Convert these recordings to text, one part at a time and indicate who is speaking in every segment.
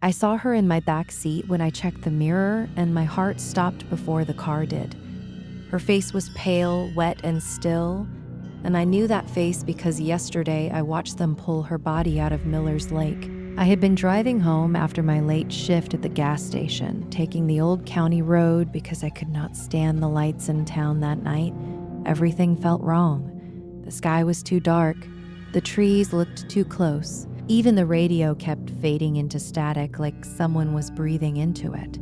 Speaker 1: I saw her in my back seat when I checked the mirror, and my heart stopped before the car did. Her face was pale, wet, and still, and I knew that face because yesterday I watched them pull her body out of Miller's Lake. I had been driving home after my late shift at the gas station, taking the old county road because I could not stand the lights in town that night. Everything felt wrong. The sky was too dark. The trees looked too close. Even the radio kept fading into static like someone was breathing into it.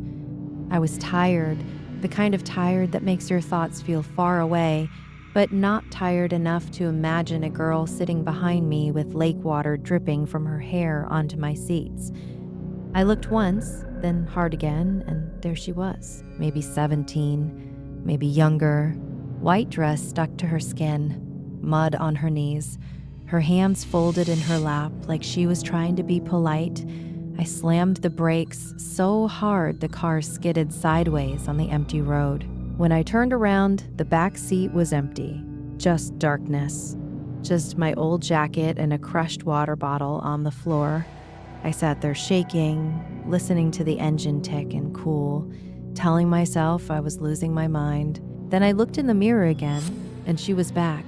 Speaker 1: I was tired, the kind of tired that makes your thoughts feel far away, but not tired enough to imagine a girl sitting behind me with lake water dripping from her hair onto my seats. I looked once, then hard again, and there she was, maybe 17, maybe younger, white dress stuck to her skin, mud on her knees, her hands folded in her lap like she was trying to be polite. I slammed the brakes so hard the car skidded sideways on the empty road. When I turned around, the back seat was empty. Just darkness. Just my old jacket and a crushed water bottle on the floor. I sat there shaking, listening to the engine tick and cool, telling myself I was losing my mind. Then I looked in the mirror again, and she was back.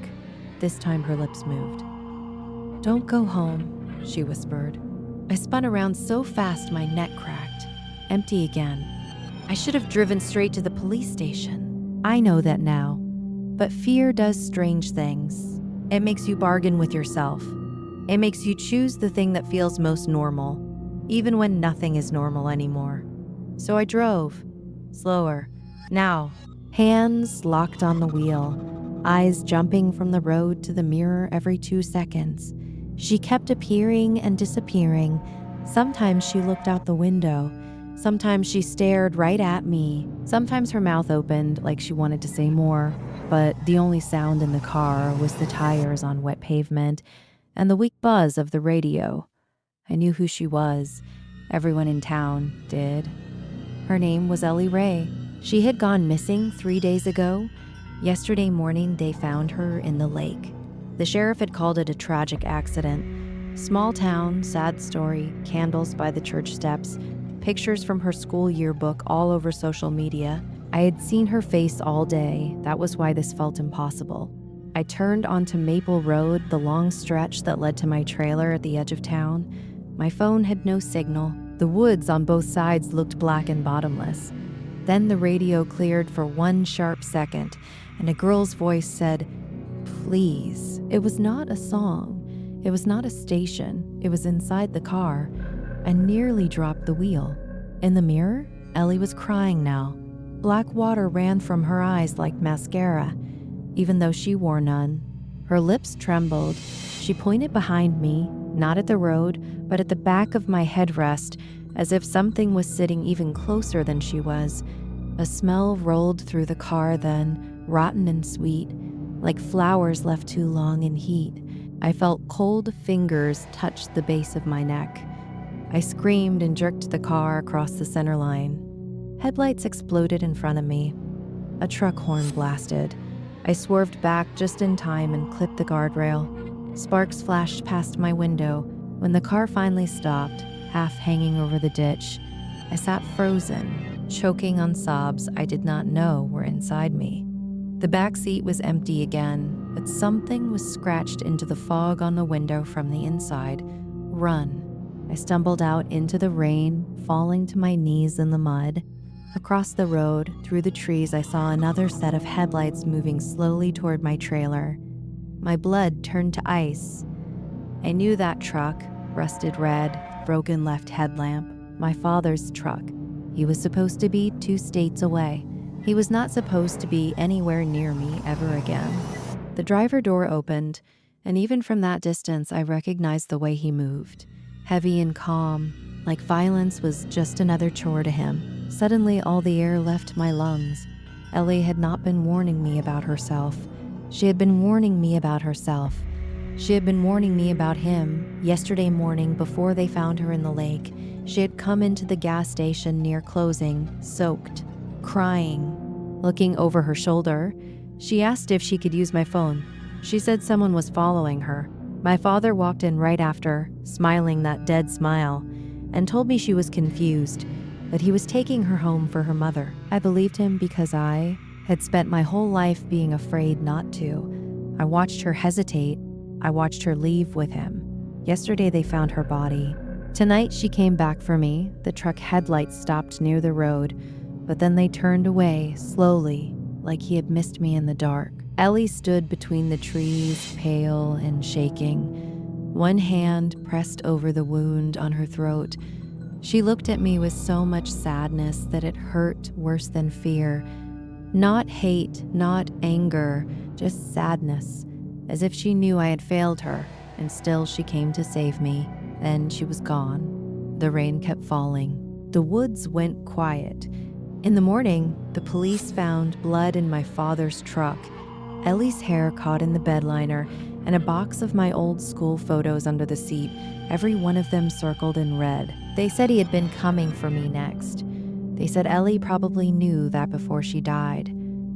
Speaker 1: This time her lips moved. "Don't go home," she whispered. I spun around so fast my neck cracked. Empty again. I should have driven straight to the police station. I know that now. But fear does strange things. It makes you bargain with yourself. It makes you choose the thing that feels most normal, even when nothing is normal anymore. So I drove. Slower. Now. Hands locked on the wheel. Eyes jumping from the road to the mirror every 2 seconds. She kept appearing and disappearing. Sometimes she looked out the window. Sometimes she stared right at me. Sometimes her mouth opened like she wanted to say more, but the only sound in the car was the tires on wet pavement and the weak buzz of the radio. I knew who she was. Everyone in town did. Her name was Ellie Ray. She had gone missing 3 days ago. Yesterday morning, they found her in the lake. The sheriff had called it a tragic accident. Small town, sad story, candles by the church steps, pictures from her school yearbook all over social media. I had seen her face all day. That was why this felt impossible. I turned onto Maple Road, the long stretch that led to my trailer at the edge of town. My phone had no signal. The woods on both sides looked black and bottomless. Then the radio cleared for 1 sharp second, and a girl's voice said, "Please." It was not a song. It was not a station. It was inside the car. I nearly dropped the wheel. In the mirror, Ellie was crying now. Black water ran from her eyes like mascara, even though she wore none. Her lips trembled. She pointed behind me, not at the road, but at the back of my headrest, as if something was sitting even closer than she was. A smell rolled through the car then, rotten and sweet, like flowers left too long in heat. I felt cold fingers touch the base of my neck. I screamed and jerked the car across the center line. Headlights exploded in front of me. A truck horn blasted. I swerved back just in time and clipped the guardrail. Sparks flashed past my window. When the car finally stopped, half hanging over the ditch, I sat frozen, choking on sobs I did not know were inside me. The back seat was empty again, but something was scratched into the fog on the window from the inside. Run. I stumbled out into the rain, falling to my knees in the mud. Across the road, through the trees, I saw another set of headlights moving slowly toward my trailer. My blood turned to ice. I knew that truck, rusted red, broken left headlamp, my father's truck. He was supposed to be 2 states away. He was not supposed to be anywhere near me ever again. The driver door opened, and even from that distance, I recognized the way he moved. Heavy and calm, like violence was just another chore to him. Suddenly, all the air left my lungs. Ellie had not been warning me about herself. She had been warning me about herself. She had been warning me about him. Yesterday morning, before they found her in the lake, she had come into the gas station near closing, soaked, crying. Looking over her shoulder, she asked if she could use my phone. She said someone was following her. My father walked in right after, smiling that dead smile. and told me she was confused, that he was taking her home for her mother. I believed him because I had spent my whole life being afraid not to. I watched her hesitate. I watched her leave with him. Yesterday they found her body. Tonight she came back for me. The truck headlights stopped near the road, but then they turned away slowly, like he had missed me in the dark. Ellie stood between the trees, pale and shaking, one hand pressed over the wound on her throat. She looked at me with so much sadness that it hurt worse than fear. Not hate, not anger, just sadness, as if she knew I had failed her, and still she came to save me. Then she was gone. The rain kept falling. The woods went quiet. In the morning, the police found blood in my father's truck, Ellie's hair caught in the bed liner, and a box of my old school photos under the seat, every one of them circled in red. They said he had been coming for me next. They said Ellie probably knew that before she died.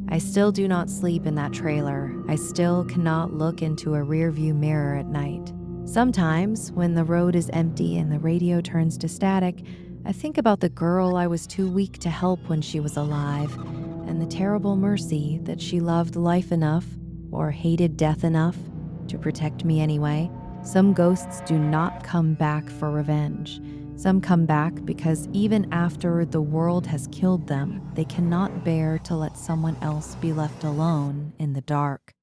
Speaker 1: I still do not sleep in that trailer. I still cannot look into a rearview mirror at night. Sometimes, when the road is empty and the radio turns to static, I think about the girl I was too weak to help when she was alive, and the terrible mercy that she loved life enough, or hated death enough, to protect me anyway. Some ghosts do not come back for revenge. Some come back because even after the world has killed them, they cannot bear to let someone else be left alone in the dark.